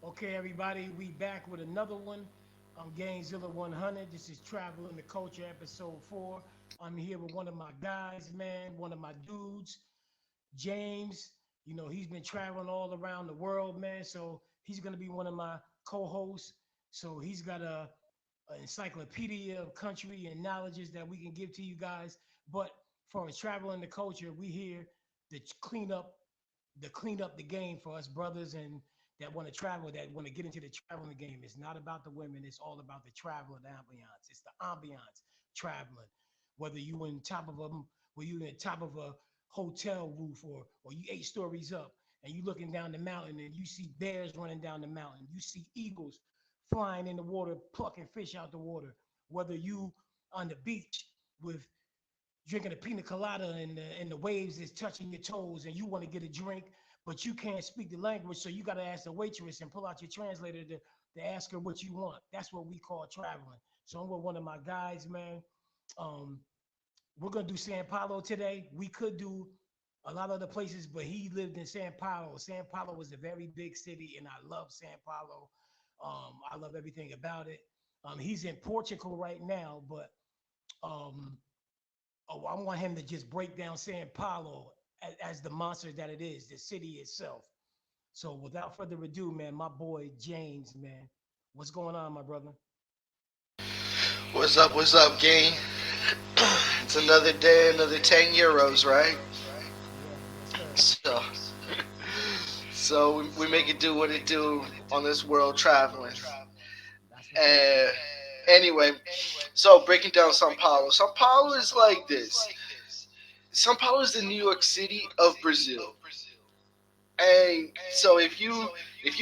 Okay, everybody, we back with another one. I'm Gangzilla 100. This is Traveling the Culture, episode 4. I'm here with one of my guys, man, one of my dudes, James. He's been traveling all around the world, man. So he's gonna be one of my co-hosts. So he's got an encyclopedia of country and knowledges that we can give to you guys. But for us traveling the culture, we here to clean up the game for us brothers and that want to travel, that want to get into the traveling game. It's not about the women. It's all about the travel and the ambiance. It's the ambiance traveling. Whether you in top of a, where you in top of a hotel roof or you 8 stories up and you looking down the mountain and you see bears running down the mountain. You see eagles flying in the water, plucking fish out the water. Whether you on the beach with drinking a pina colada and the waves is touching your toes and you want to get a drink, but you can't speak the language, so you got to ask the waitress and pull out your translator to ask her what you want. That's what we call traveling. So I'm with one of my guys, man. Um, we're gonna do San Paulo today. We could do a lot of other places, but he lived in San Paulo. San Paulo was a very big city, and I love San Paulo. I love everything about it. He's in Portugal right now, but um, I want him to just break down San Paulo as the monster that it is, the city itself. So without further ado, man, my boy James, man, what's going on, my brother? What's up, gang? It's another day, another 10 euros, right? Yeah, yes, sir. So, so we make it do what it do on this world traveling. That's what's up, Uh, man. anyway, so breaking down Sao Paulo. Sao Paulo is like this. Sao Paulo is the New York City of Brazil. And so if you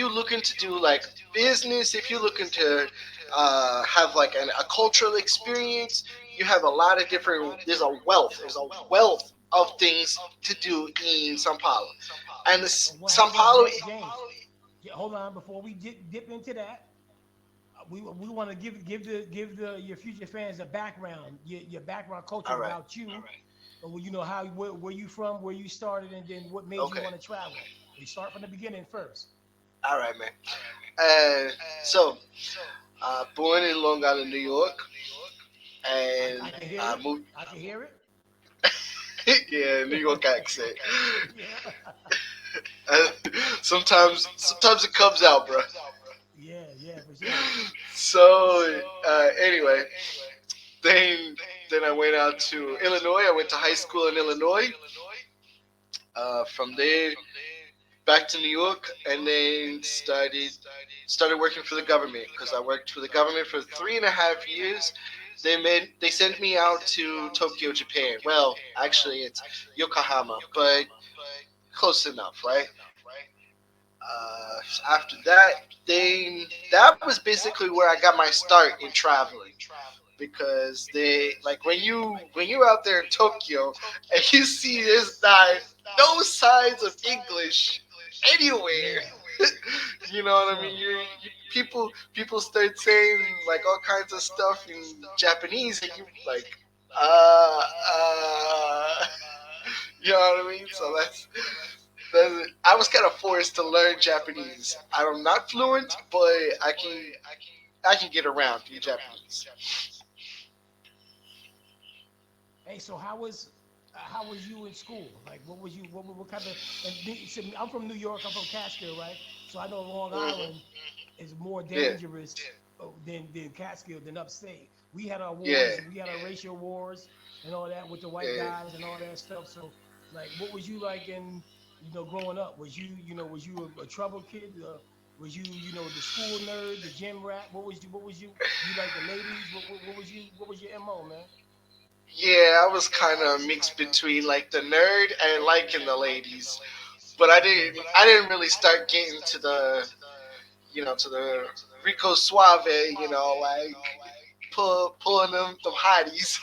looking to do like business, if you're looking to have like a cultural experience, you have a lot of different. There's a wealth of things to do in São Paulo, and But what? São Hold on, Paulo. James. Hold on before we dip into that. We want to give your future fans a background, your background culture All right. about you, or how where you from, where you started, and then what made you Okay. want to travel. We start from the beginning first. All right, man. Uh, so born in Long Island, New York, I and can hear I it. moved. I can hear it. Yeah, New York accent. Yeah. Uh, sometimes it comes out, bro. Yeah, yeah, for sure. So anyway, then then I went out to Illinois. I went to high school in Illinois. From there, back to New York, and then started working for the government because I worked for the government for 3.5 years. They sent me out to Tokyo, Japan. Well, actually, it's Yokohama, but close enough, right? After that, then that was basically where I got my start in traveling because they like when you're out there in Tokyo and you see there's not no signs of English anywhere. Yeah, You know for what I mean? sure. People start saying like all kinds of stuff in Japanese, and you like, uh, uh, you know what I mean? So I was kind of forced to learn Japanese. I'm not fluent, but I can get around in Japanese. Hey, so how was you in school? Like, what was you what kind of and so I'm from New York. I'm from Catskill, right? So I know Long Island Hmm. is more Yeah, dangerous than Catskill than upstate. We had our yeah, wars, we had our racial wars and all that with the white yeah. guys and all that stuff. So, like, what was you like in growing up? Was you a trouble kid? Was you the school nerd, the gym rat? What was you like the ladies? What was your mo, man? Yeah, I was kind of mixed between like the nerd and liking the ladies, but Okay. I didn't really start getting to the Rico Suave, like pulling them hotties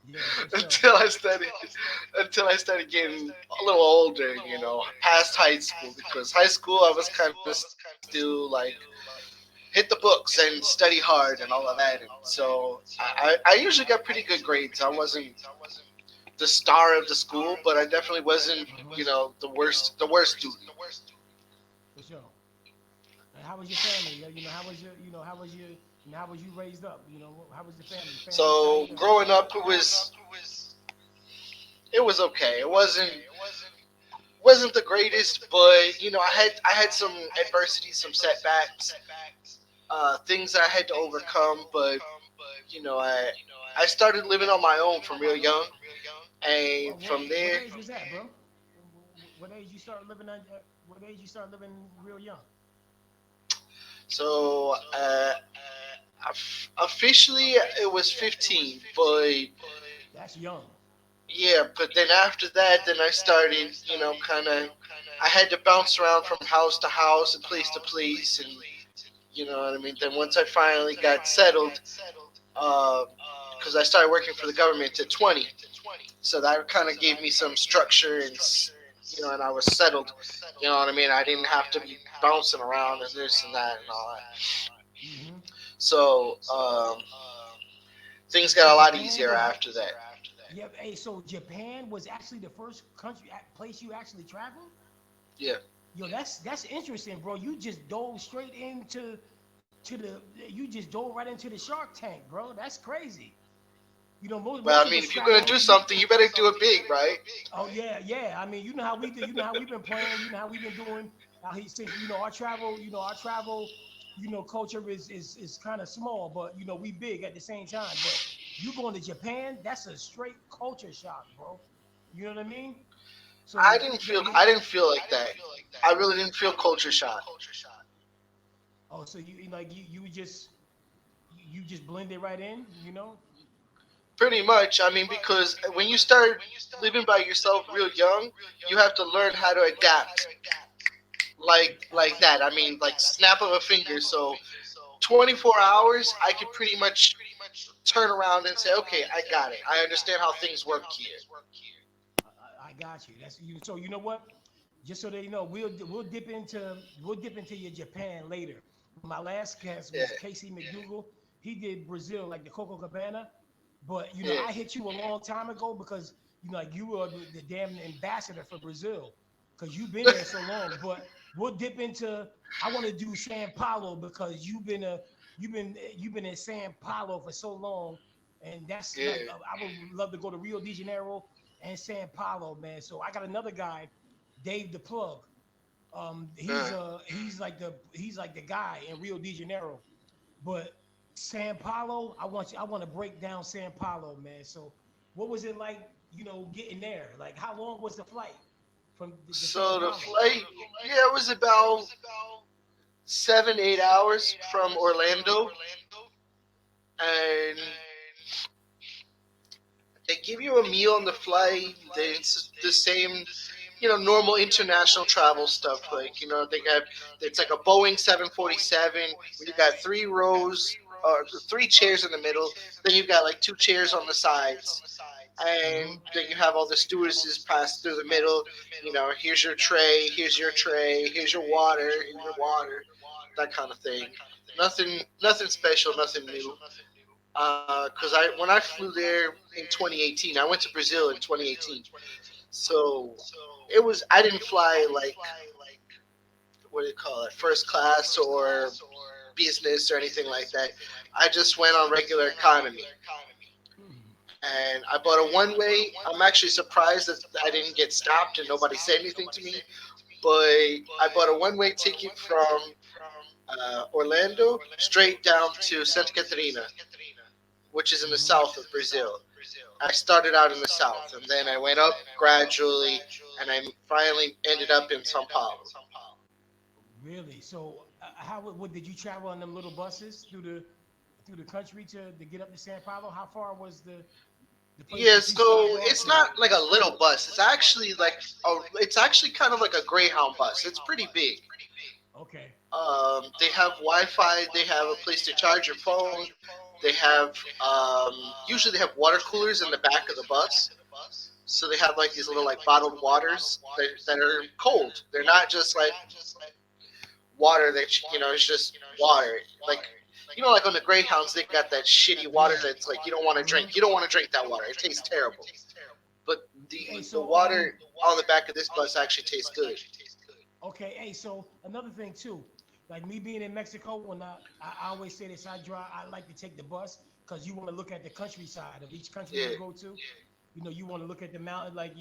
Yeah, for sure. until I started until I started getting a little older, past high school because high school I was kind of still like hit the books and study hard and all of that. And so I usually got pretty good grades. I wasn't the star of the school, but I definitely wasn't, Mhm. the worst student. For sure. How was your family? How was how was how was you raised up? How was the family? Family So tight or? growing up, it was okay. It wasn't the greatest, but I had some adversity, some setbacks, things I had to overcome. But you know, I started living on my own from real young, and from What there, age was that, bro? What age you start living on? What age you start living real young? so officially it was 15, but That's young. yeah, but then after that, then I started, kind of, I had to bounce around from house to house and place to place, and you know what I mean. Then once I finally got settled, because I started working for the government at 20, so that kind of gave me some structure and and I was settled. You know what I mean. I didn't have to be bouncing around and this and that and all that. Hmm. So things So got a lot Japan easier was, after that. yeah. Hey, so Japan was actually the first place you actually traveled. Yeah. Yo, that's interesting, bro. You just dove straight into to the you just dove right into the Shark Tank, bro. That's crazy. Most Well, I of mean, us if you're travel. gonna do something, you better do it big, right? Oh yeah, yeah. I mean, you know how we do. You know how we've been playing. You know how we've been doing. Since our travel. Our travel. Culture is kind of small, but we big at the same time. But you going to Japan? That's a straight culture shock, bro. You know what I mean? I So didn't feel I didn't feel like that. I really didn't feel culture shock. oh, so you just blended right in, you know? Pretty much. I mean, because when you start living by yourself real young, you have to learn how to adapt like that. I mean, like snap of a finger. So 24 hours, I could pretty much turn around and say, okay, I got it. I understand how things work here. I got you. That's you. So you know what? Just so that you know, we'll dip into your Japan later. But my last guest Yeah, was Casey McDougal. He did Brazil, like the Coco Cabana. But yeah, I hit you a long time ago because like you were the damn ambassador for Brazil because you've been there so long. But we'll dip into. I want to do San Paulo because you've been in San Paulo for so long, and that's like yeah. I would love to go to Rio de Janeiro and San Paulo, man. So I got another guy, Dave the Plug. Uh, He's like the guy in Rio de Janeiro, but San Paulo, I want to break down San Paulo, man. So what was it like, getting there? Like how long was the flight from the San so the Paulo? flight, yeah, it was about 7, 8 hours from Orlando, and they give you a meal on the flight. It's the same, normal international travel stuff. Like, they have, it's like a Boeing 747 where you got 3 rows or 3 chairs in the middle. Then you've got like 2 chairs on the sides. And Mm-hmm. then you have all the stewardesses pass through the middle. Here's your tray, here's your tray, here's your water, that kind of thing. Nothing special, nothing new. Because when I flew there in 2018, I went to Brazil in 2018. So I didn't fly like, what do you call it, first class or business or anything like that. I just went on regular economy. And I bought a one way. I'm actually surprised that I didn't get stopped and nobody said anything to me. But I bought a one way ticket from Orlando straight down to Santa Catarina, which is in the south of Brazil. I started out in the south, and then I went up gradually, and I finally ended up in São Paulo. Really? So how what did you travel on them little buses through the country to get up to San Paulo? How far was the place Yeah, that you started so off it's to? not like a little bus. It's actually kind of like a Greyhound bus. It's pretty big. Okay. They have Wi-Fi. They have a place to charge your phone. They have usually they have water coolers in the back of the bus. So they have like these little like bottled waters that are cold. They're not just like water that it's just water. Like like on the Greyhounds, they got that shitty water Yeah. that's like you don't want to drink. You don't want to drink that water. It tastes terrible. But Hey, the so water on the back of this bus actually tastes good. okay, hey, so another thing too. Like me being in Mexico, when I always say this, I drive. I like to take the bus because you want to look at the countryside of each country Yeah. you go to. You know, you want to look at the mountain. Like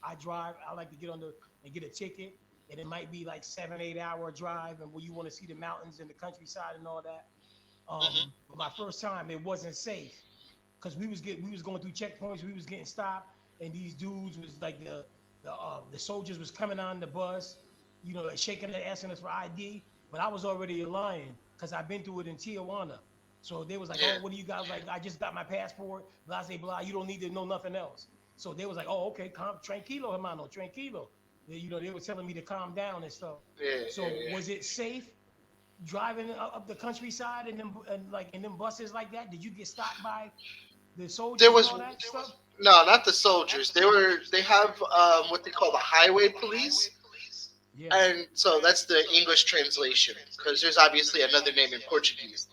I drive. I like to get on the and get a ticket, and it might be like 7 8 hour drive, and where you want to see the mountains and the countryside and all that. Hmm. But my first time, it wasn't safe because we was going through checkpoints. We was getting stopped, and these dudes was like the soldiers was coming on the bus, you know, like shaking their asking us for ID. But I was already lying because I've been through it in Tijuana. So they was like, Yeah. "Oh, what do you got?" I was like, "I just got my passport." Blah, blah, blah. You don't need to know nothing else. So they was like, "Oh, okay, tranquilo, hermano, tranquilo." You know, they were telling me to calm down and stuff. Yeah. So Yeah. was it safe driving up the countryside and like in them buses like that? Did you get stopped by the There soldiers and was all that stuff? no, not the soldiers. They have what they call the highway police, Yeah. and so that's the English translation because there's obviously another name in Portuguese.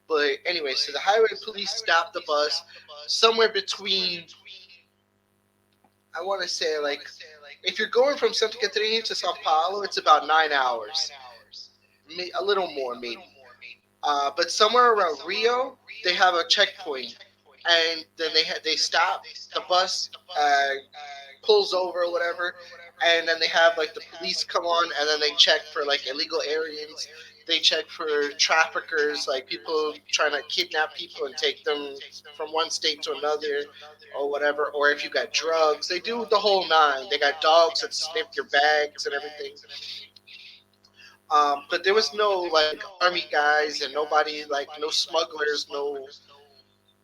But anyway, so the highway police stopped the bus somewhere between, I want to say, like, if you're going from Santa Catarina to Sao Paulo, it's about 9 hours, a little more maybe. But somewhere around Rio, they have a checkpoint, and then they stop the bus, uh, pulls over or whatever, and then they have like the police come on, and then they check for like illegal aliens. They check for traffickers, like people trying to kidnap people and take them from one state to another, or whatever. Or if you got drugs, they do the whole nine. They got dogs that sniff your bags and everything. But there was no like army guys and nobody like no smugglers,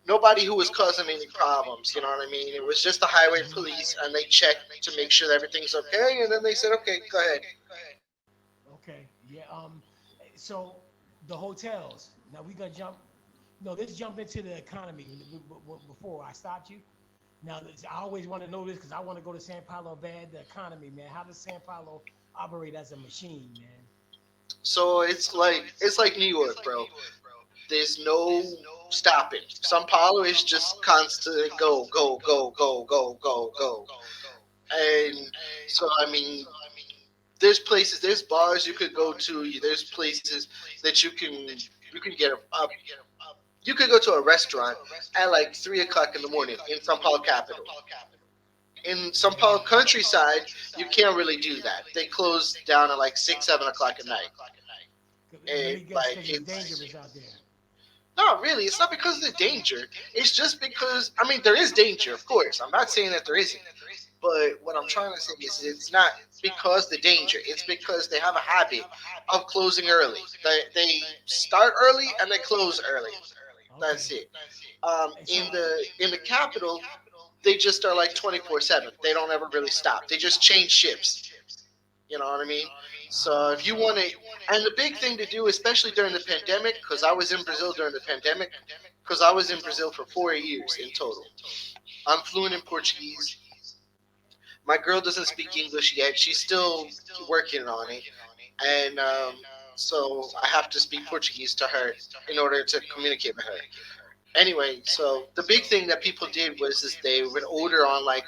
nobody who was causing any problems. You know what I mean? It was just the highway police, and they checked to make sure that everything's okay, and then they said, "Okay, go ahead." Okay. Yeah. So the hotels. Now we gonna jump. No, let's jump into the economy before I stopped you. Now I always want to know this because I want to go to San Paulo bad. The economy, man. How does San Paulo operate as a machine, man? So it's like New York, bro. There's no stopping. Sao Paulo is just constant go, go, go, go, go, go, go, and so I mean, there's places, there's bars you could go to. There's places that you can get a you could go to a restaurant at like 3 o'clock in the morning in Sao Paulo capital. In Sao Paulo Wow. countryside, you can't really do that. They close down at like 6, 7 o'clock at night. Let And me guess, like because it's it's dangerous out there. not really. It's not because of the danger. It's just because I mean there is danger, of course. I'm not saying that there isn't. But what I'm trying to say is it's not because the danger. It's because they have a habit of closing early. They start early and they close early. That's Okay. it. And In so, the capital, they just are like 24/7. They don't ever really stop. They just change shifts. You know what I mean? So if you ah, want to, and the big thing to do, especially during the pandemic, because I was in Brazil during the pandemic, because I was in Brazil for 4 years in total. I'm fluent in Portuguese. My girl doesn't speak English yet. She's still working on it, and so I have to speak Portuguese to her in order to communicate with her. Anyway, so the big thing that people did was is they would order on like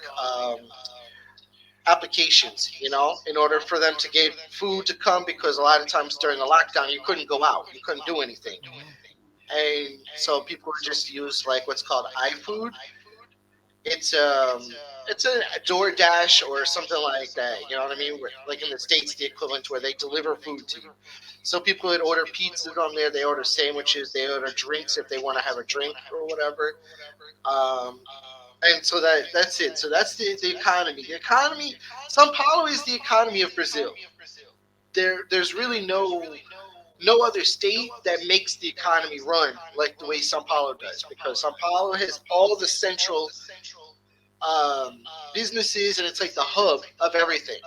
applications, in order for them to get food to come because a lot of times during the lockdown you couldn't go out, you couldn't do anything, mhm. and so people would just use like what's called iFood. It's a DoorDash or something like that. You know what I mean? Like in the states, the equivalent where they deliver food to you. So people would order pizzas on there. They order sandwiches. They order drinks if they want to have a drink or whatever. Um, and so that's it. So that's the economy. The economy. São Paulo is the economy of Brazil. There's really no other state that makes the economy run like the way São Paulo does, because São Paulo has all the central um, businesses, and it's like the hub of everything.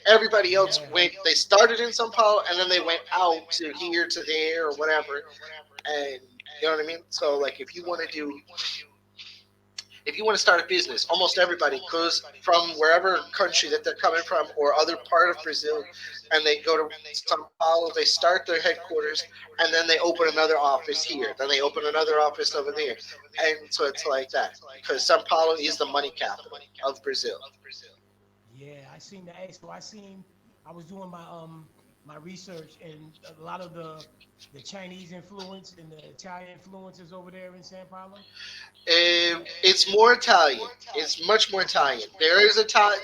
Everybody else went. They started in São Paulo, and then they went out to here, to there, or whatever. And you know what I mean. So like, if you want to start a business, almost everybody goes from wherever country that they're coming from or other part of Brazil, and they go to Sao Paulo. They start their headquarters, and then they open another office here. Then they open another office over there, and so it's like that because Sao Paulo is the money capital of Brazil. Yeah, I seen the. So I seen. I was doing my my research, and a lot of the Chinese influence and the Italian influences over there in San Paulo. It's more Italian. It's much more Okay. Italian. There is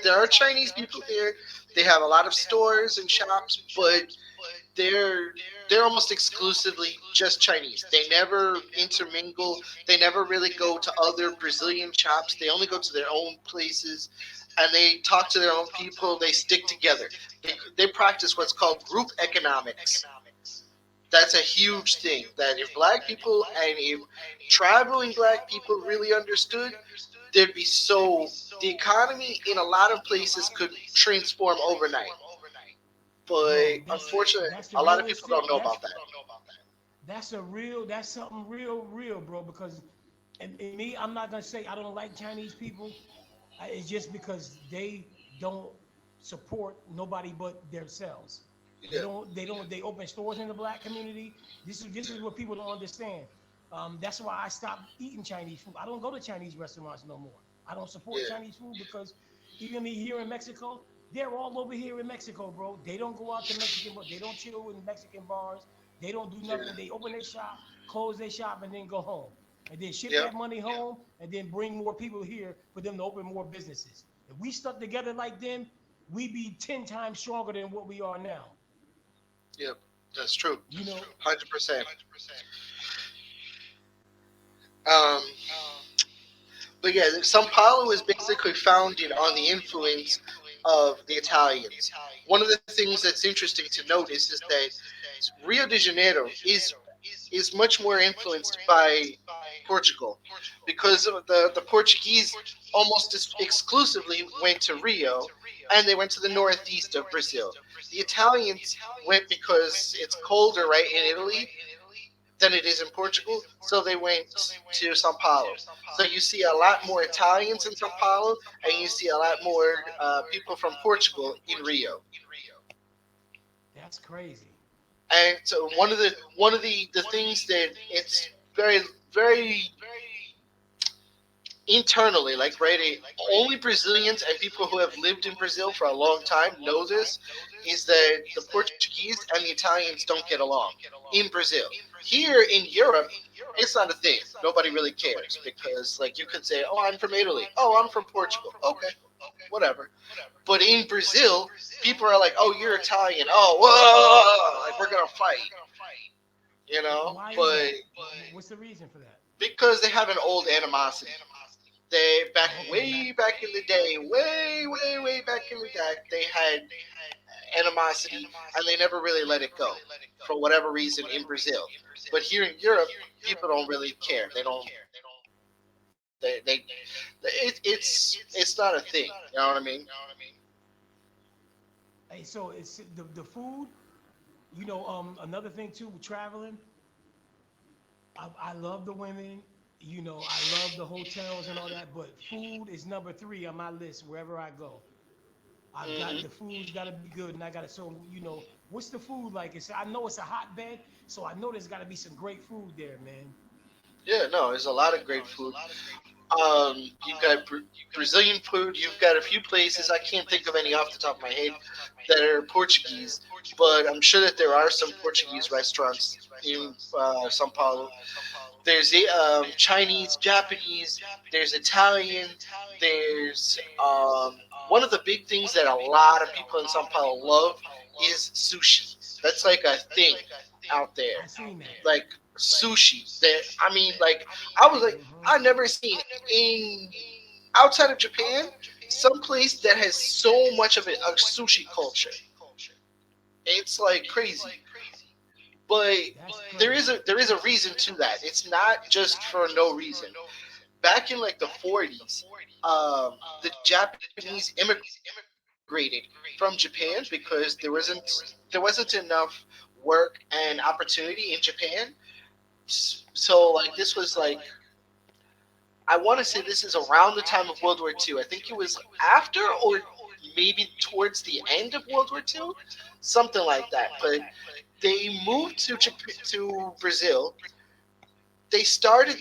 There are Chinese people here. They have a lot of stores and shops, but they're they're almost exclusively just Chinese. They never intermingle. They never really go to other Brazilian shops. They only go to their own places, and they talk to their own people. They stick together. They practice what's called group economics. That's a huge thing. That if black people and if traveling black people really understood, there'd be so the economy in a lot of places could transform overnight. But Bro, unfortunately, that's the a lot of people realistic. don't know about that. That's something real, bro. Because and me, I'm not gonna say I don't like Chinese people. It's just because they don't support nobody but themselves. Yeah, They open stores in the black community. This is what people don't understand. That's why I stopped eating Chinese food. I don't go to Chinese restaurants no more. I don't support yeah, Chinese food because even me here in Mexico, they're all over here in Mexico, bro. They don't go out to Mexican, but they don't chill in Mexican bars. They don't do yeah, nothing. They open their shop, close their shop, and then go home, and then ship yep, that money home, and then bring more people here for them to open more businesses. If we stuck together like them, we'd be 10 times stronger than what we are now. yep. That's true. You know, 100%. Um, but yeah, São Paulo is basically founded on the influence of the Italians. One of the things that's interesting to notice is that Rio de Janeiro is much more influenced by Portugal because of the Portuguese almost exclusively went to Rio and they went to the northeast of Brazil. The Italians went because it's colder, right, in Italy than it is in Portugal, so they went to Sao Paulo. So you see a lot more Italians in Sao Paulo, and you see a lot more people from Portugal in Rio. that's crazy. And so one of the things that it's very very internally, like right, only Brazilians and people who have lived in Brazil for a long time know this, is that the Portuguese and the Italians don't get along in Brazil. Here in Europe, it's not a thing. Nobody really cares because, like, you could say, "Oh, I'm from Italy. Oh, I'm from Portugal. Okay, whatever." But in Brazil, people are like, "Oh, you're Italian. Oh, whoa, like we're gonna fight," you know. Why is But that? What's the reason for that? because they have an old animosity. They back Oh, okay. way back in the day, way back in the day, they had animosity and they never really let it go for whatever reason in Brazil. But here in Europe, people don't really care. They don't. It's not a thing. You know what I mean? Hey, so it's the food. Another thing too, with traveling. I love the women. I love the hotels and all that, but food is number three on my list wherever I go. I got Hmm. the food's got to be good, and I got to. So what's the food like? I know it's a hotbed, so I know there's got to be some great food there, man. Yeah, no, there's a lot of great food. You've got Brazilian food. You've got a few places I can't think of any off the top of my head that are Portuguese, but I'm sure that there are some Portuguese restaurants in São Paulo. There's Chinese, Japanese. There's Italian. There's one of the big things that a lot of people in São Paulo love is sushi. That's like a thing out there, I seen that. like sushi. That I mean, like I was like Hmm. I never seen in outside of Japan some place that has so much of a sushi culture. It's like crazy, but That's crazy. there is a reason to that. It's not just for no reason. Back in like the 40s, the Japanese immigrated from Japan because there wasn't enough work and opportunity in Japan. So like this was like I want to say this is around the time of World War II. I think it was after or maybe towards the end of World War II, something like that. But they moved to to Brazil. They started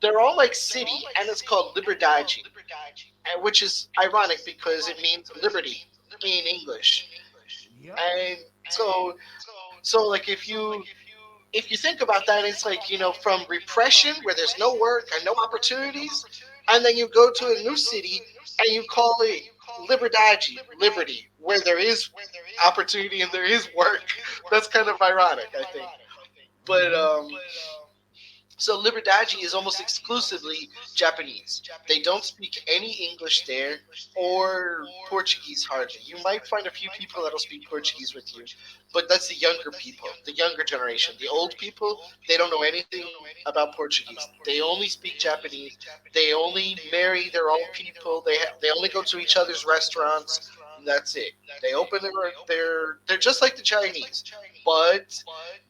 their own like city, and it's called Liberdade, which is ironic because it means liberty in English. Yep. So like if you think about that, it's like, from repression where there's no work and no opportunities, and then you go to a new city and you call it liberty, where there is opportunity and there is work. That's kind of ironic, I think. But Mm-hmm. so Liberdade is almost exclusively Japanese. They don't speak any English there or Portuguese hardly. You might find a few people that'll speak Portuguese with you, but that's the younger people, the younger generation. The old people, they don't know anything about Portuguese. They only speak Japanese. They only marry their own people. They only go to each other's restaurants. And that's it. They open they're just like the Chinese, but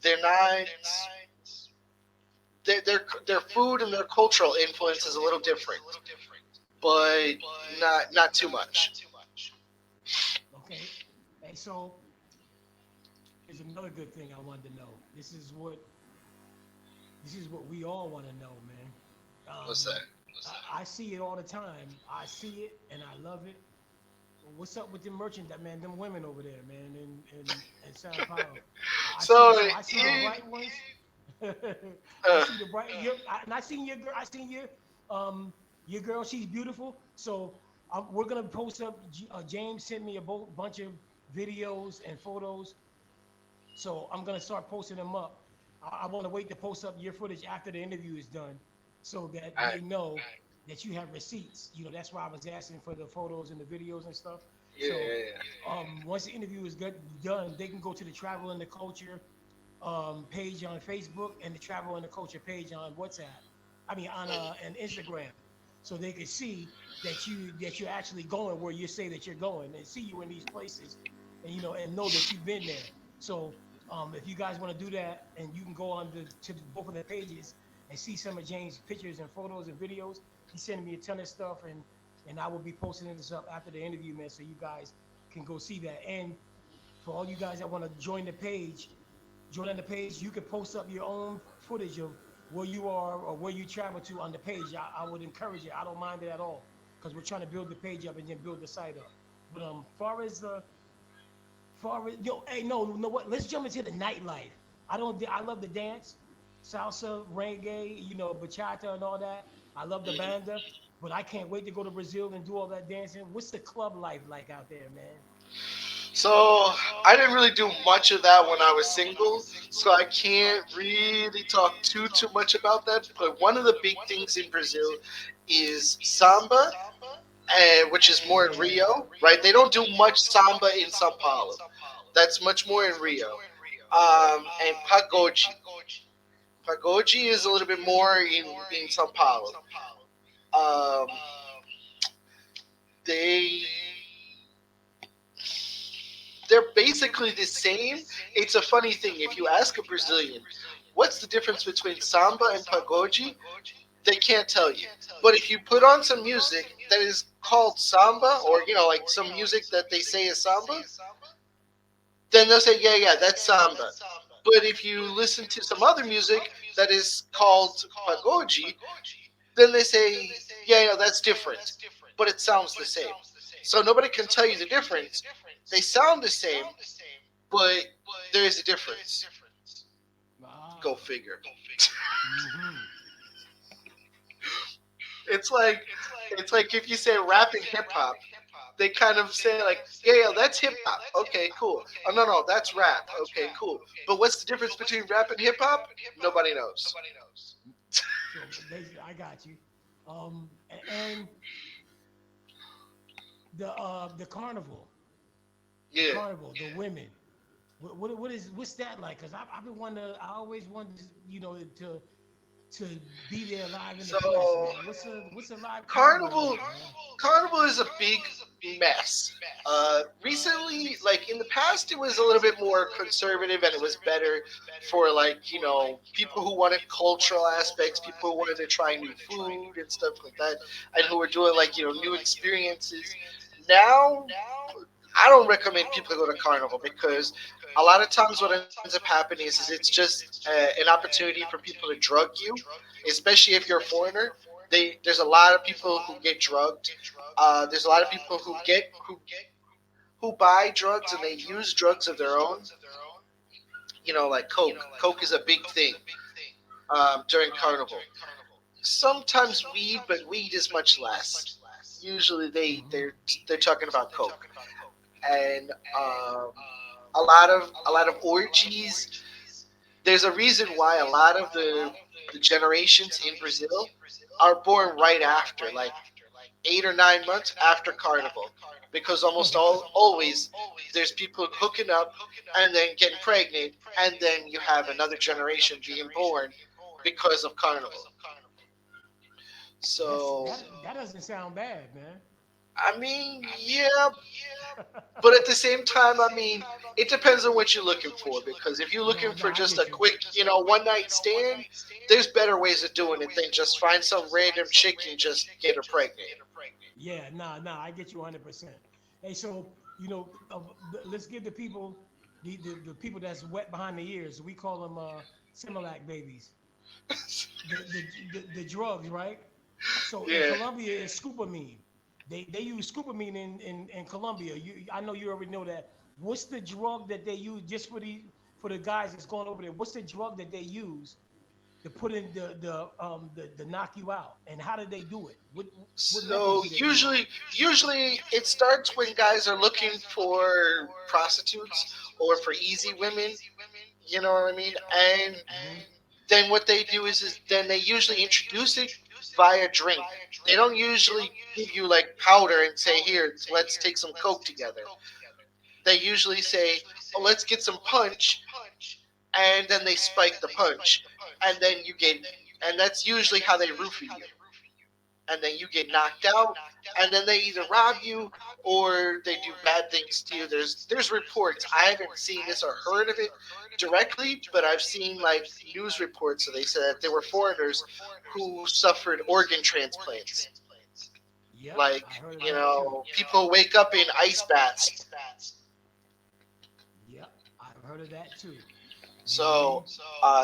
they're not their food and their cultural influence is a little different, but not too much. Okay. And so here's another good thing I wanted to know. This is what we all want to know, man. What's Um, that? I see it all the time. I see it and I love it. What's up with the merchant, man? Them women over there, man, in Sao Paulo. I see. So So I see the he, bright ones. I uh, see the bright. And I seen your girl. I seen your girl. She's beautiful. So we're gonna post up. James sent me a bunch of videos and photos. So I'm gonna start posting them up. I want to wait to post up your footage after the interview is done, so that I, they know that you have receipts. That's why I was asking for the photos and the videos and stuff. yeah, So yeah, once the interview is done, they can go to the Travel and the Culture page on Facebook and the Travel and the Culture page on WhatsApp. I mean on an Instagram, so they can see that you're actually going where you say that you're going, and see you in these places, and and know that you've been there. So if you guys want to do that, and you can go on both of the pages and see some of James' pictures and photos and videos. He's sending me a ton of stuff, and I will be posting this up after the interview, man, so you guys can go see that. And for all you guys that want to join on the page. You can post up your own footage of where you are or where you travel to on the page. I would encourage it. I don't mind it at all, because we're trying to build the page up and then build the site up. But far as hey, no, you know what? Let's jump into the nightlife. I love the dance, salsa, reggae, bachata and all that. I love the yeah. banda, but I can't wait to go to Brazil and do all that dancing. What's the club life like out there, man? So I didn't really do much of that when I was single, so I can't really talk too much about that. But one of the big things in Brazil is samba, which is more in Yeah. Rio, right? They don't do much samba in São Paulo. That's much more in Rio. And pagode. Pagode is a little bit more in São Paulo. Um, they they're basically the same. It's a funny thing. If you ask a Brazilian, what's the difference between samba and pagode? They can't tell you. But if you put on some music that is called samba, or like some music that they say is samba, then they'll say, yeah, yeah, that's samba. But if you listen to some other music that is called pagode, then they say, yeah, yeah, that's different. But it sounds the same. So nobody can tell you the difference. They sound the same, but there is a difference. Go Ah. figure. Mm-hmm. It's like it's like if you say rap and hip hop, they kind of say like, yeah, yeah, that's hip hop. Okay, cool. Oh no, no, that's rap. Okay, cool. But what's the difference between rap and hip hop? Nobody knows. So basically, I got you. And the carnival, Yeah. the women. What's that like? Cause I've been wondering. I always wanted, to be there live in the flesh, So man. What's a live carnival Carnival like, man? Carnival is a big mess. Recently, like in the past, it was a little bit more conservative and it was better for like people who wanted cultural aspects, people who wanted to try new food and stuff like that, and who were doing like new experiences. Now, I don't recommend people to go to Carnival because a lot of times what ends up happening is it's just an opportunity for people to drug you, especially if you're a foreigner. There's a lot of people who get drugged. There's a lot of people who buy drugs and they use drugs of their own, like coke. Coke is a big thing during carnival. Sometimes weed, but weed is much less. Usually they're talking about coke, and a lot of orgies. There's a reason why a lot of the generations in Brazil are born right after, like 8 or 9 months after carnival, because almost always there's people hooking up and then getting pregnant, and then you have another generation being born because of carnival. That's So that doesn't sound bad, man. I mean, yeah, but at the same time, I mean, it depends on what you're looking for. Because if you're looking No, no, for I just get a you. quick, one night stand, there's better ways of doing it than just find some random chick and just get her pregnant. Yeah, nah, I get you 100%. Hey, so let's give the people the people that's wet behind the ears. We call them Similac babies. The drugs, right? So in Yeah. Colombia, it's scoopamine. They use scoopamine in Colombia. I know you already know that. What's the drug that they use just for the guys that's going over there? What's the drug that they use to put in the knock you out? And how do they do it? What methods So do they use? usually it starts when guys are looking for prostitutes or for easy women. You know what I mean? And Hmm. then what they do is then they usually introduce it via drink. They don't usually give you like powder and say, "Here, let's take some coke together." They usually say, "Oh, let's get some punch," and then they spike the punch, and then and that's usually how they roofie you, and then you get knocked out, and then they either rob you or they do bad things to you. There's reports. I haven't seen this or heard of it directly, but I've seen like news reports. So they said that there were foreigners who suffered organ transplants. Yep, Like, I heard of that too. people wake up in ice baths. Yep, I've heard of that too. You know what I So, mean?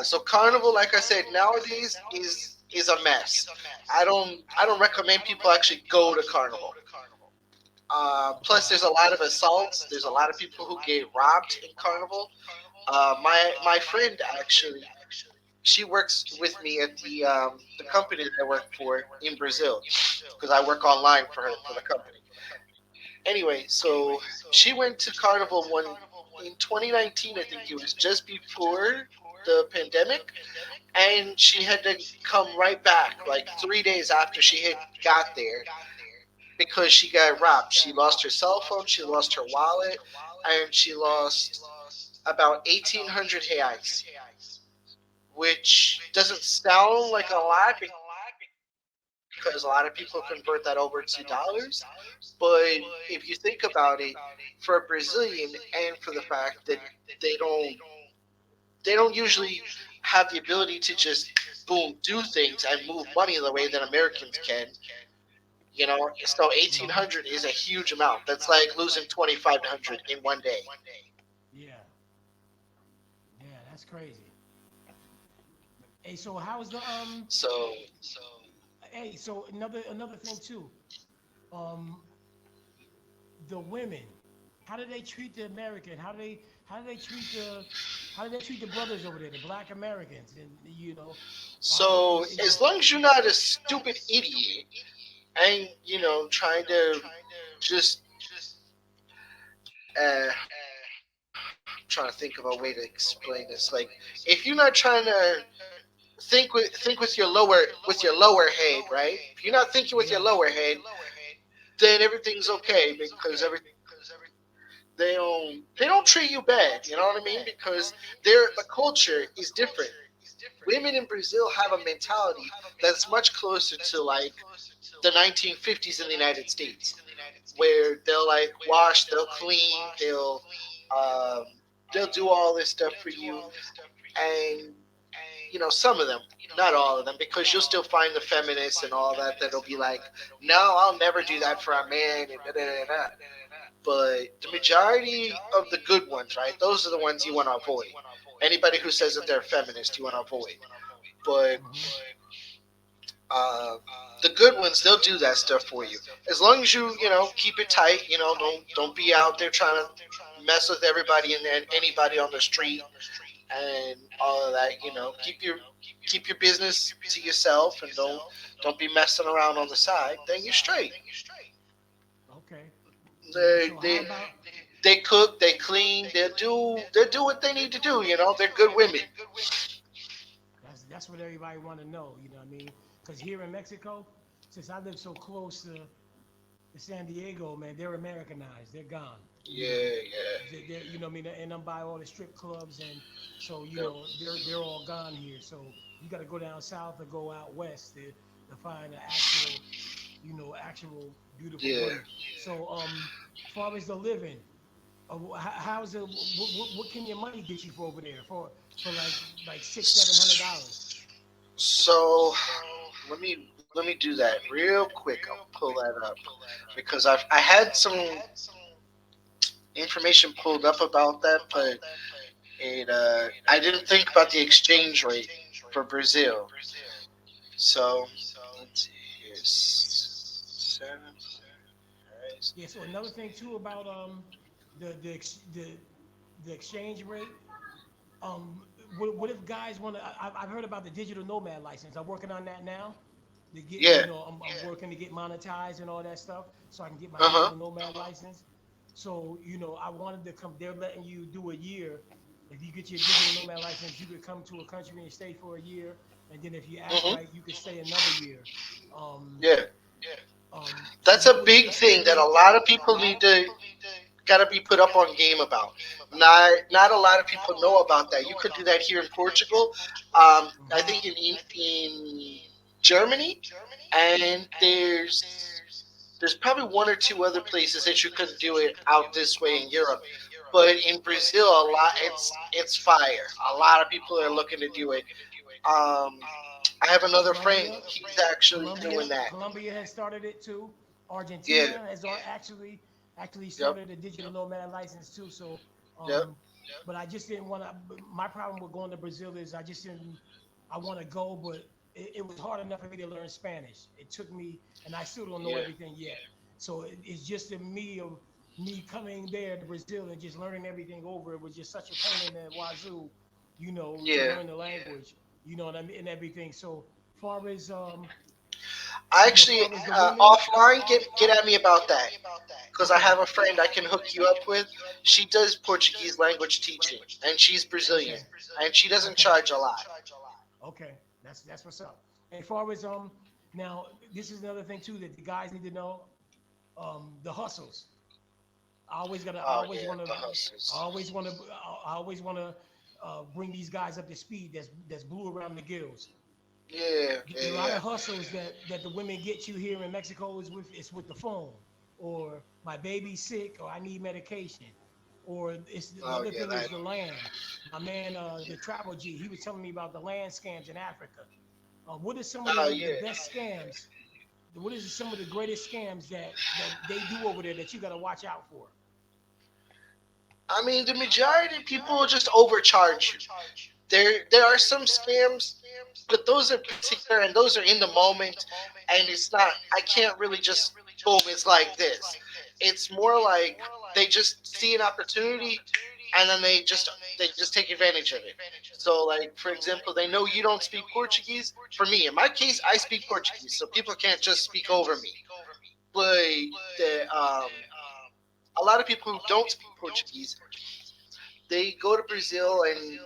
so carnival, like I said, nowadays is a mess. I don't recommend people actually go to carnival. Okay. Plus, there's a lot of assaults. There's a lot of people who get robbed in carnival. My friend actually, she works with me at the company that I work for in Brazil, because I work online for her for the company. Anyway, so she went to carnival one in 2019. I think it was just before the pandemic, and she had to come right back like 3 days after she had got there because she got robbed. She lost her cell phone, she lost her wallet, and she lost about 1,800 reais, which doesn't sound like a lot because a lot of people convert that over to dollars. But if you think about it, for a Brazilian, and for the fact that they don't they don't usually have the ability to just boom do things and move money the way that Americans can. So 1,800 is a huge amount. That's like losing 2,500 in one day. Yeah, yeah, that's crazy. Hey, so how's the So hey, so another thing too. Um, the women, how do they treat the American? How do they treat the brothers over there, the Black Americans? And as long as you're not a stupid idiot and trying to just I'm trying to think of a way to explain this. Like, if you're not trying to think with your lower head, right? If you're not thinking with your yeah, lower head, then everything's okay because they don't treat you bad. You know what I mean? Because the culture is different. Women in Brazil have a mentality that's much closer to like the 1950s in the United States, where they'll like wash, they'll clean, um, they'll do all this stuff for you, and some of them, not all of them, because you'll still find the feminists and all that that'll be like, no, I'll never do that for a man, and da da da da. But the majority of the good ones, right? Those are the ones you want to avoid. Anybody who says that they're feminist, you want to avoid. But hmm Uh, the good ones, they'll do that stuff for you as long as you keep it tight. Don't be out there trying to mess with everybody and anybody on the street and all of that. Keep your business to yourself and don't be messing around on the side. Then you're straight. Okay. They So how they about they cook, they clean, they do what they need to do. They're good women. that's what everybody want to know, you know what I mean? Because here in Mexico, since I live so close to San Diego, man, they're Americanized. They're gone. You know, Yeah, yeah. they're you know what I mean, and I'm by all the strip clubs, and so Yep. they're all gone here. So you got to go down south or go out west to find an actual actual beautiful Yeah. women. So far as the living, how's it? What can your money get you for over there for like $600-700? So let me do that real quick. I'll pull that up because I had some information pulled up about that, but I didn't think about the exchange rate for Brazil. So let's see here. Seven. Yeah. So another thing too about the the ex- the the exchange rate. Um, what if guys want to? I've heard about the digital nomad license. I'm working on that now. To get, Yeah. I'm working to get monetized and all that stuff, so I can get my Uh huh. digital nomad license. So I wanted to come. They're letting you do a year. If you get your digital nomad license, you could come to a country and stay for a year, and then if you act Mhm. right, you could stay another year. Um, Yeah. so That's a that was big thing that a lot of people need to gotta be put up on game about. Not a lot of people know about that. You could do that here in Portugal. I think in Germany, and there's probably one or two other places that you could do it out this way in Europe. But in Brazil, a lot it's fire. A lot of people are looking to do it. Um, I have another friend. Colombia, He's actually doing that. Colombia has started it too. Yeah. Argentina has actually Yep. started a digital nomad license too. So, Yep. but I just didn't want to. My problem with going to Brazil is I just didn't. I want to go, but it was hard enough for me to learn Spanish. It took me, and I still don't know Yeah. everything yet. So it's just a me of me coming there to Brazil and just learning everything over. It was just such a pain in the wazoo, to Yeah. learn the language. You know what I mean, and everything. So far as Actually, far as the women, offline, get at me about that because I have a friend I can hook you up with. She does Portuguese language teaching, and she's Brazilian, and she doesn't okay, charge a lot. okay, that's what's up. And far as now this is another thing too that the guys need to know. The hustles. I Oh always yeah, want to, the I hustles. always want to, I always want to bring these guys up to speed. That's blue around the gills. Yeah, A yeah, lot yeah. of hustles that the women get you here in Mexico is with the phone, or my baby's sick, or I need medication, or it's the Oh other yeah, thing is the land. My man, the travel G, he was telling me about the land scams in Africa. What are some of oh the yeah. best scams? What is some of the greatest scams that they do over there that you got to watch out for? I mean, the majority of people will just overcharge you. There are some scams, but those are particular and those are in the moment, and it's not. I can't really just boom. It's like this. It's more like they just see an opportunity, and then they just take advantage of it. So, like for example, they know you don't speak Portuguese. For me, in my case, I speak Portuguese, so people can't just speak over me. But the a lot of people who don't speak Portuguese, they go to Brazil and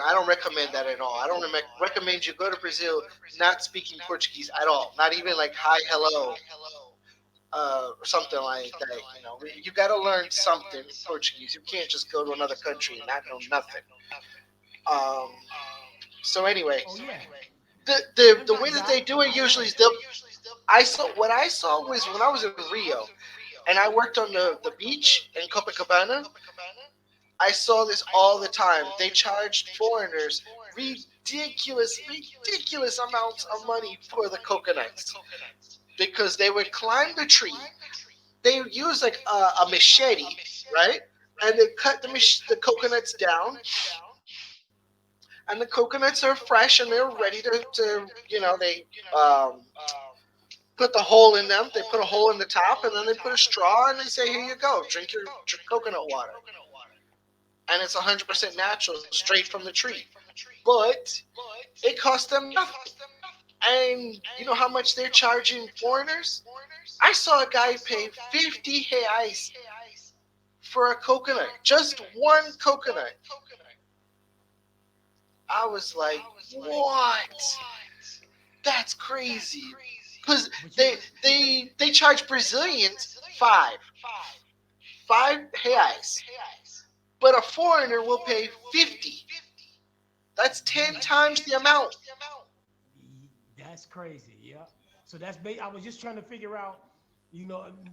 I don't recommend that at all. I don't recommend you go to Brazil not speaking Portuguese at all, not even like hi, hello, or something like that. You got to learn something in Portuguese. You can't just go to another country and not know nothing. Um, so anyway, Oh yeah, the I've way that got they do it usually is they'll. I saw was when I was in Rio and I worked on the beach in Copacabana. I saw this all the time. They charged foreigners ridiculous amounts of money for the coconuts because they would climb the tree. They would use like a machete, right? And they cut the coconuts down. and the coconuts are fresh and they're ready to they um, put the hole in them. They put a hole in the top, and then they put a straw, and they say, "Here you go, drink your coconut water." And it's 100% natural, straight from the tree. But it costs them nothing. And you know how much they're charging foreigners? I saw a guy pay 50 reais for a coconut, just one coconut. I was like, what? That's crazy. Because But they charge Brazilians five reais, but a foreigner will pay 50. That's yeah, 10 times the amount. that's crazy. Yeah. So I was just trying to figure out,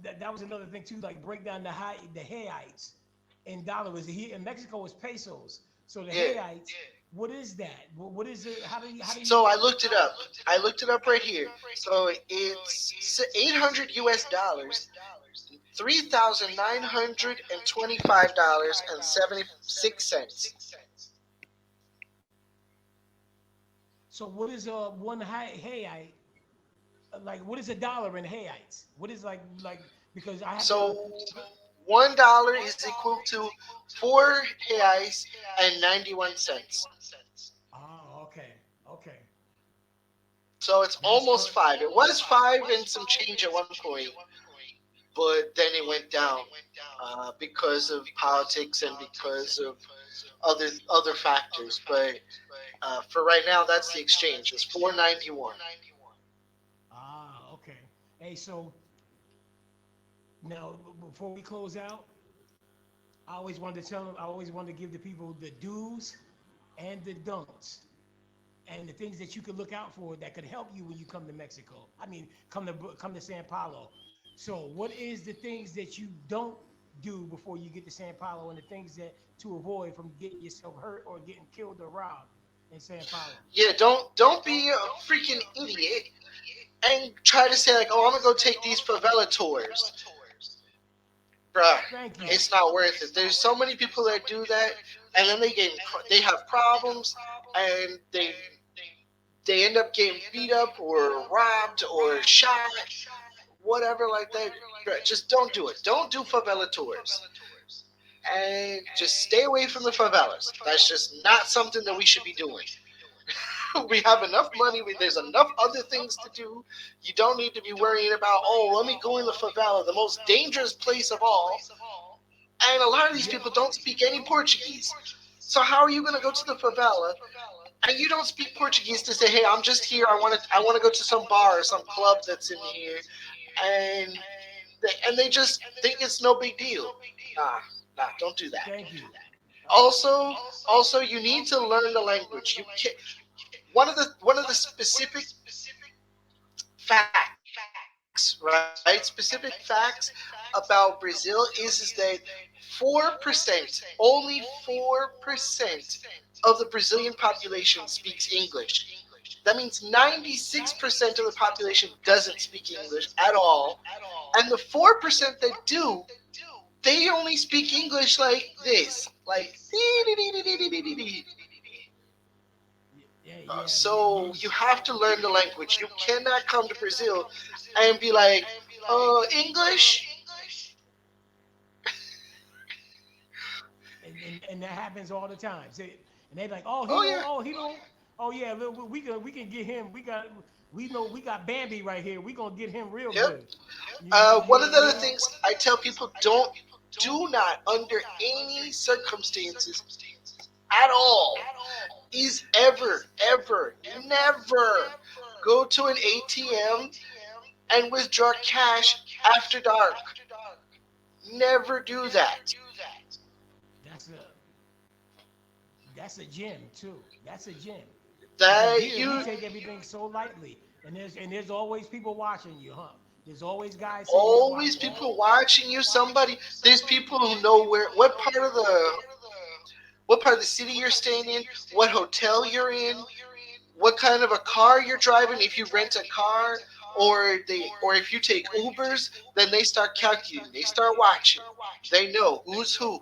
that was another thing too, like break down the Hayites in dollars. Here in Mexico is pesos. So the Yeah. Hayites, what is that? What is it? So I looked it up. I looked it up right here. So it's 800 US dollars, $3,925.76. So what is one Hayite? Like what is a dollar in Hayites? What is because I have to. So $1 is equal to 4 reais and 91 cents. Oh, okay, okay. So it's That's almost correct. five. It was five and some change at one point, but then it went down because of politics and because of other factors. But for right now, that's the exchange. It's 491. Ah, okay. Hey, so now before we close out, I always wanted to give the people the do's and the don'ts, and the things that you could look out for that could help you when you come to Mexico. I mean, come to San Paulo. So, what is the things that you don't do before you get to San Paulo, and the things that to avoid from getting yourself hurt or getting killed or robbed in San Paulo? Yeah, don't be a freaking idiot and try to say like, oh, I'm gonna go take these favela tours, bruh. Thank you. It's not worth it. There's so many people that do that, and then they have problems, and they end up getting beat up or robbed or shot, whatever like that. Bruh, just don't do it. Don't do favela tours. And just stay away from the favelas. That's just not something that we should be doing. We have enough money. There's enough other things to do. You don't need to be worrying about, oh, let me go in the favela, the most dangerous place of all. And a lot of these Yeah. people don't speak any Portuguese. So how are you going to go to the favela and you don't speak Portuguese to say, hey, I'm just here. I want to go to some bar or some club that's in here, and they just think it's no big deal. Nah, nah, don't do that. Thank you. Also, you need to learn the language. You can one of the specific facts, right? Specific facts about Brazil is that 4%, only 4% of the Brazilian population speaks English. That means 96% of the population doesn't speak English at all. And the 4% that do, they only speak English like this. Like, so you have to learn the language. You cannot come to Brazil and be like, English? And that happens all the time. And they like, oh, Oh, yeah. he don't. Oh yeah, look, we can get him. We got Bambi right here. We gonna get him real Yep. good. You One know of what I the other mean? things I tell people, do not, under any circumstances at all, is ever, never go to an ATM and withdraw cash after dark. Never do that. That's a that's a gem too. That's a gem because That here we you take everything so lightly, and there's always people watching you, huh? There's always guys sitting there always watching you. people watching you. There's people who know what part of the city you're staying in, what hotel you're in, what kind of a car you're driving. If you rent a car, or if you take Ubers, then they start calculating. They start watching. They know who's who.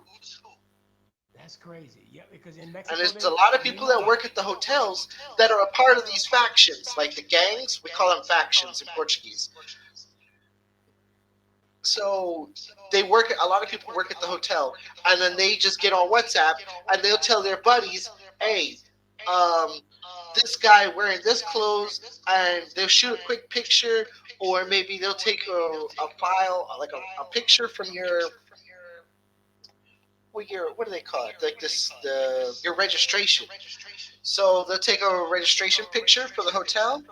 That's crazy. Yeah, because in And Mexico there's a lot of they people that know. work at the hotels that are a part of these factions, like the gangs. We call them factions in Portuguese. So they work. A lot of people work at the hotel, and then they just get on WhatsApp and they'll tell their buddies, "Hey, um, this guy wearing this clothes," and they'll shoot a quick picture, or maybe they'll take a file, like a picture from your what do they call it? Like this the your registration. So they'll take a registration picture for the hotel,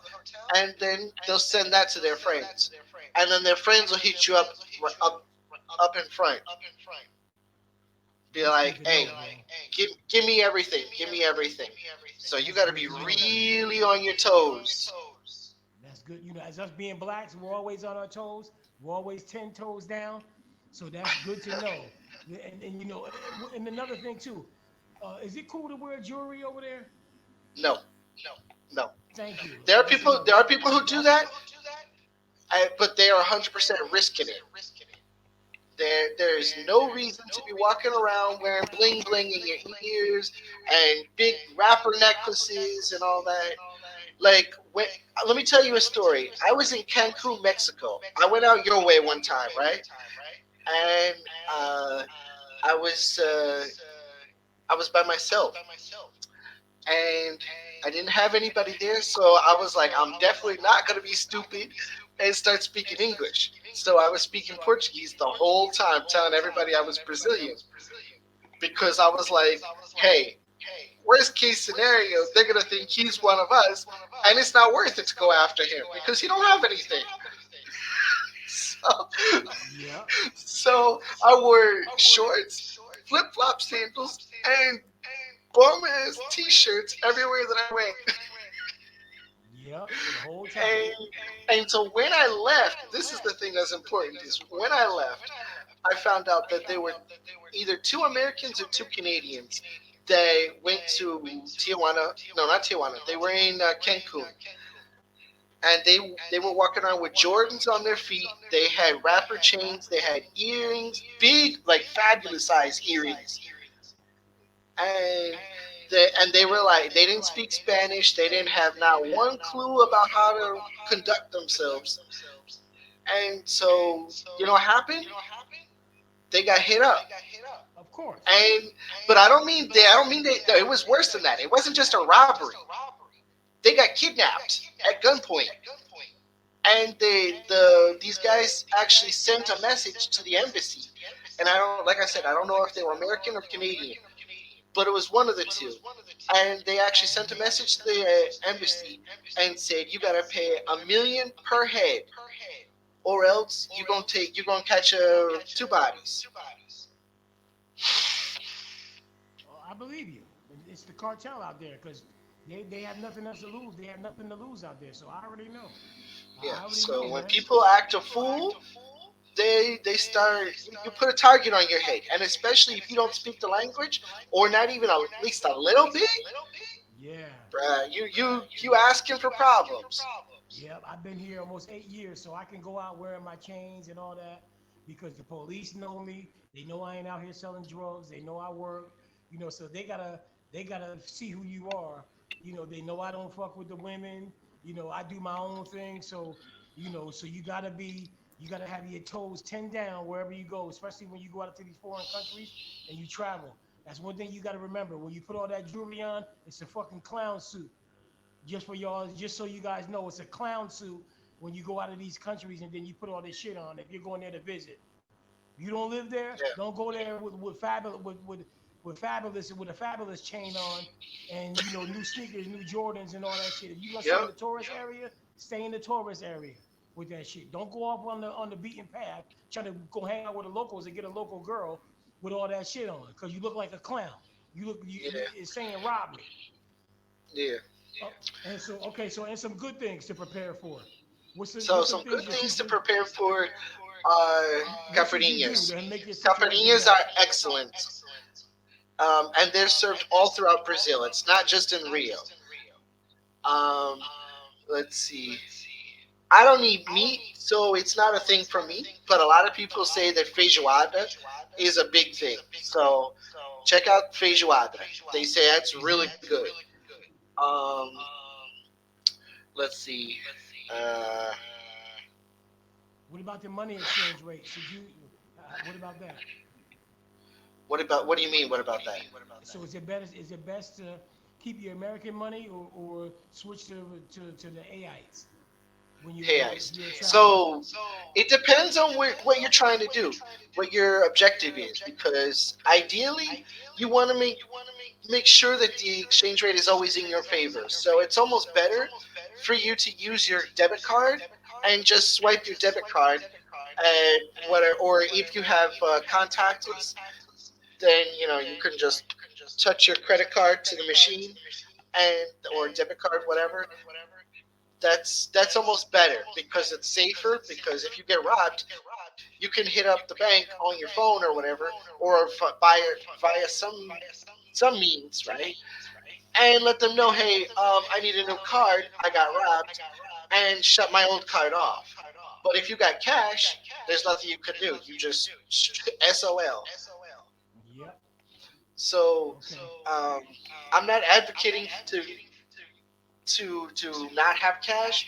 and then they'll send that to their friends, and then their friends will hit you up in front, be That's good like, to know, "Hey, bro. give me everything, give me everything." So you That's got to good be to know. really on your toes. That's good. You know, as us being blacks, we're always on our toes. We're always 10 toes down. So that's good to know. And you know, and another thing too, is it cool to wear jewelry over there? No, no. Thank you. There are That's people. another. There are people who do that, but they are 100% risking it. There's no reason to be walking around wearing bling bling in your ears and big rapper necklaces and all that. Like, let me tell you a story. I was in Cancun, Mexico. I went out your way one time, right? And uh, I was uh, I was by myself, and I didn't have anybody there, so I was like, I'm definitely not gonna be stupid and start speaking English. So I was speaking Portuguese the whole time, telling everybody I was Brazilian because I was like, hey, worst case scenario, they're gonna think he's one of us, and it's not worth it to go after him because he don't have anything. So, Yeah. so I wore shorts, flip flop sandals, and bum ass t-shirts everywhere that I went. Yep. The whole time. And and so when I left, this is the thing that's important: is when I left, I found out that there were either two Americans or two Canadians. They went to Tijuana. No, not Tijuana. They were in Cancun, and they were walking around with Jordans on their feet. They had rapper chains. They had earrings, big, like fabulous size earrings, and they were like they didn't speak Spanish. They didn't have not one clue about how to conduct themselves. And so you know what happened? They got hit up. Of course. And but I don't mean they. No, it was worse than that. It wasn't just a robbery. They got kidnapped at gunpoint, and these guys actually sent a message to the embassy. And I don't, like I said, I don't know if they were American or Canadian, but it was one of the two. And they actually sent a message to the embassy and said, "You gotta pay 1 million per head, or else you're gonna catch two bodies." I believe you. It's the cartel out there because they have nothing else to lose. They have nothing to lose out there. So I already know. Yeah. I already know, So when man. people act a fool, they start. You put a target on your head, and especially if you don't speak the language or not even at least a little bit, Yeah. bruh, you asking for problems. Yep, I've been here almost 8 years, so I can go out wearing my chains and all that because the police know me. They know I ain't out here selling drugs. They know I work. You know, so they gotta see who you are. You know, they know I don't fuck with the women. You know, I do my own thing. So, you know, so you gotta have your toes 10 down wherever you go, especially when you go out to these foreign countries and you travel. That's one thing you gotta remember. When you put all that jewelry on, it's a fucking clown suit. Just for y'all, just so you guys know, it's a clown suit when you go out of these countries and then you put all this shit on if you're going there to visit. If you don't live there, Yeah. don't go there with a fabulous chain on and new sneakers, new Jordans and all that shit. If you're gonna stay in Yep. the tourist area, stay in the tourist area with that shit. Don't go off on the beaten path trying to go hang out with the locals and get a local girl with all that shit on because you look like a clown. Yeah. It's saying rob me. Yeah. And so, okay, so and some good things to prepare for. So What's some some good things that you things to do? prepare for are What should you do caipirinhas. to make your situation Caipirinhas better? are excellent, and they're served all throughout Brazil. It's not just in Rio. Um, let's see. I don't eat meat, so it's not a thing for me. But a lot of people say that feijoada is a big thing. So check out feijoada. They say that's really good. Um, let's see. Uh, What about the money exchange rate? Should you? What about that? what about? What do you mean? What about that? So is it better? Is it best to keep your American money or switch to the AIs when you Hey, if Ice. you're traveling? So it depends on what you're trying to do, what your objective is, because ideally you want to make sure that the exchange rate is always in your favor. So it's almost better for you to use your debit card and just swipe your debit card and whatever. Or if you have contactless, then you can just touch your credit card to the machine and or debit card, whatever. That's almost better because it's safer. Because if you get robbed, you can hit up the bank on your phone or whatever, or via some means, right? And let them know, hey, I need a new card. I got robbed, and shut my old card off. But if you got cash, there's nothing you can do. You just SOL. Yep. So Okay. um, I'm not advocating to not have cash,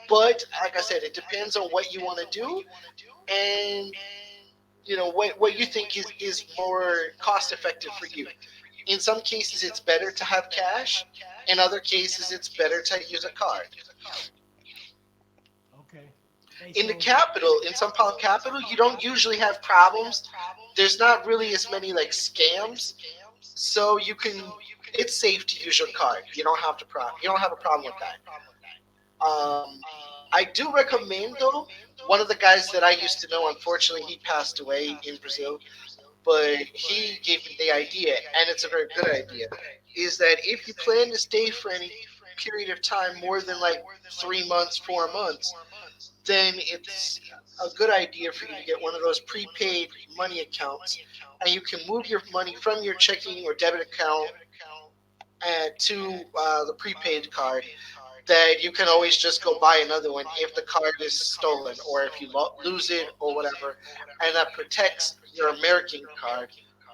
but like I said, it depends on what you want to do and what you think is more cost effective for you. In some cases, it's better to have cash. In other cases, it's better to use a card. Okay. Hey, In the so capital, in Sao Paulo capital, you don't usually have problems. There's not really as many like scams, so you can. It's safe to use your card. You don't have to you don't have a problem with that. okay. I do recommend though. One of the guys that I used to know, unfortunately, he passed away in Brazil, but he gave me the idea, and it's a very good idea. Is that if you plan to stay for any period of time more than like 3 months, 4 months, then it's a good idea for you to get one of those prepaid money accounts, and you can move your money from your checking or debit account to the prepaid card that you can always just go buy another one if the card is stolen or if you lose it or whatever, and that protects your American card,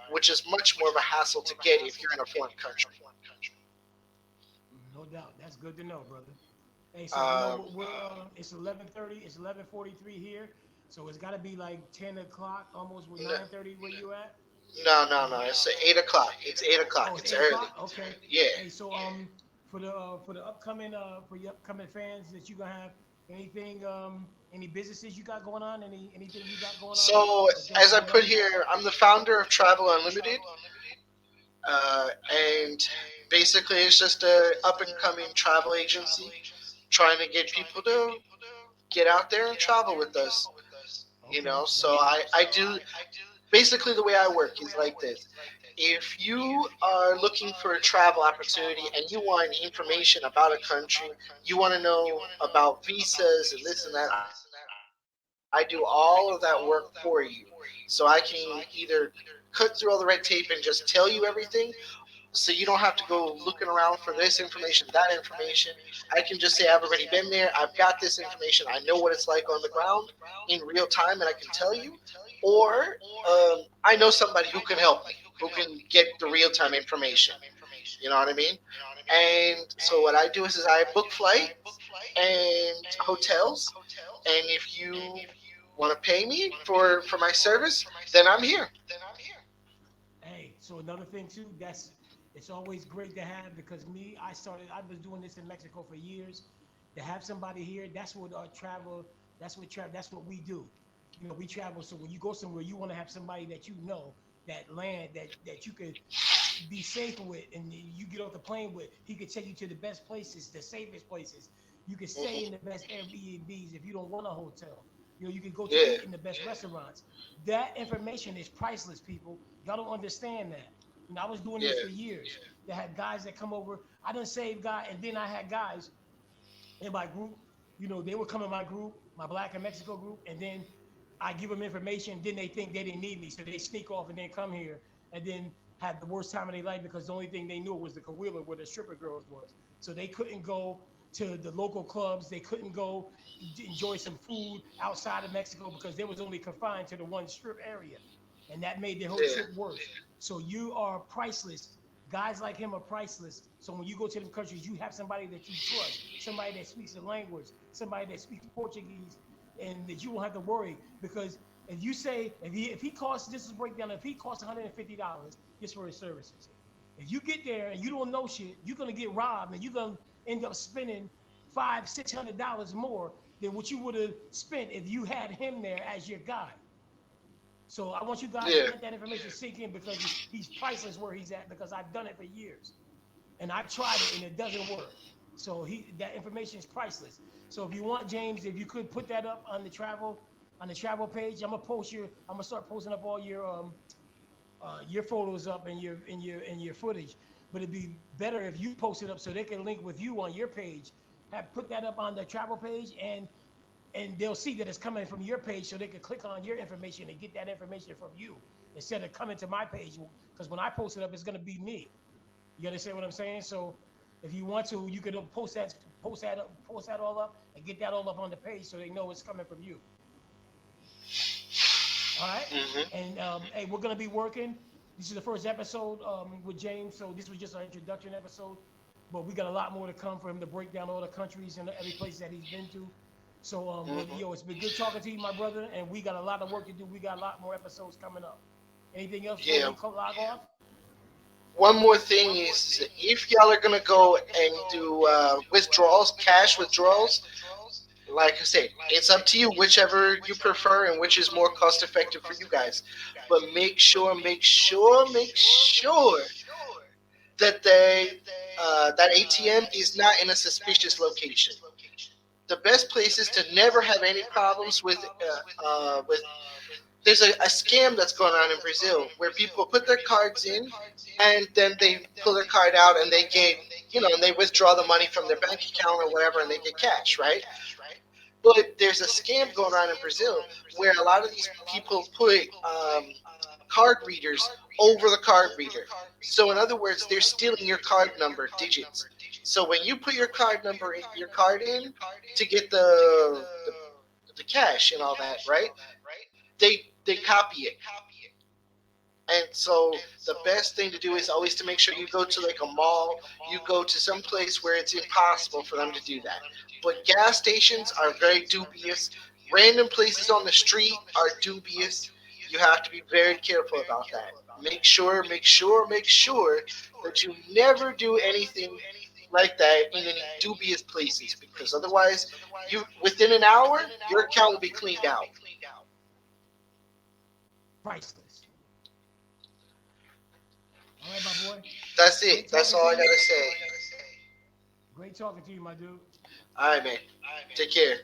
which is much more of a hassle to get if you're in a foreign country. No doubt. That's good to know, brother. Hey, so you know Um, what? It's 11:30. It's 11:43 here. So it's got to be like 10 o'clock, almost with no, 9:30 where you at. no. It's 8 o'clock. It's 8 o'clock. Oh, it's It's 8 o'clock. early. Okay. Yeah. Hey, so for the upcoming for your upcoming fans that you gonna have anything any businesses you got going on anything you got going on So that they as I should put know? here, I'm the founder of Travel Unlimited, and basically it's just a up and coming travel agency trying to get people to get out there and travel with us. Okay, So that's I do basically the way I work is like this. If you are looking for a travel opportunity and you want information about a country, you want to know about visas and this and that, I do all of that work for you. So I can either cut through all the red tape and just tell you everything, so you don't have to go looking around for this information, that information. I can just say, I've already been there, I've got this information, I know what it's like on the ground in real time, and I can tell you. Or I know somebody who can help me, who can get the real time information. You know what I mean? And so what I do is I book flights and hotels, and if you want to pay me for my service, then I'm here. hey, so another thing too, that's it's always great to have because I was doing this in Mexico for years. To have somebody here, that's what our travel, that's what we do. You know, we travel. So when you go somewhere, you want to have somebody that you know that land that you could be safe with, and you get off the plane with. He could take you to the best places, the safest places. You could stay in the Hmm. best Airbnbs if you don't want a hotel. You know, you can go to Yeah, eat in the best restaurants. That information is priceless, people. Y'all don't understand that. You know, I was doing this yeah, for years. They had guys that come over. I done saved guy, and then I had guys in my group. You know, they would come in my group, my Black and Mexico group, and then I give them information. Then they think they didn't need me, so they sneak off and then come here, and then had the worst time of their life because the only thing they knew was the Cahuilla where the stripper girls was. So they couldn't go to the local clubs. They couldn't go enjoy some food outside of Mexico because they was only confined to the one strip area, and that made their whole Yeah. trip worse. So you are priceless. Guys like him are priceless. So when you go to them countries, you have somebody that you trust, somebody that speaks the language, somebody that speaks Portuguese, and that you won't have to worry. Because if you say if he costs, this is breakdown, if he costs $150 just for his services, if you get there and you don't know shit, you're gonna get robbed and you're gonna end up spending $500-600 more than what you would have spent if you had him there as your guide. So I want you guys to Yeah. let that information sink in because he's priceless where he's at because I've done it for years and I've tried it and it doesn't work. So that information is priceless. So if you want, James, if you could put that up on the travel page, I'm gonna start posting up all your photos up and your footage. But it'd be better if you post it up so they can link with you on your page. Have put that up on the travel page and they'll see that it's coming from your page so they can click on your information and get that information from you instead of coming to my page because when I post it up it's going to be me. You understand what I'm saying? So if you want to, you can post that all up and get that all up on the page so they know it's coming from you. All right. Hmm. And hey, we're gonna be working. This is the first episode with James, so this was just an introduction episode. But we got a lot more to come for him to break down all the countries and every place that he's been to. So, but Hmm. yo, it's been good talking to you, my brother, and we got a lot of work to do. We got a lot more episodes coming up. Anything else before Yeah. we log off? One more thing is if y'all are gonna go and do withdrawals, cash withdrawals, like I said, it's up to you, whichever you prefer and which is more cost effective for you guys. But make sure that that ATM is not in a suspicious location. The best places to never have any problems with there's a scam that's going on in Brazil where people put their cards in and then they pull their card out and they get and they withdraw the money from their bank account or whatever and they get cash, right? But there's a scam going on in Brazil where a lot of these people put card readers over the card reader. So in other words, they're stealing your card number digits. So when you put your card in to get the cash and all that, right? They copy it. And so the best thing to do is always to make sure you go to like a mall, you go to some place where it's impossible for them to do that. But gas stations are very dubious. Random places on the street are dubious. You have to be very careful about that. Make sure that you never do anything like that in any dubious places because otherwise you within an hour your account will be cleaned out. Priceless. All right, my boy. That's Great it. That's talking all to I you. gotta say. Great talking to you, my dude. All right, man. Take care.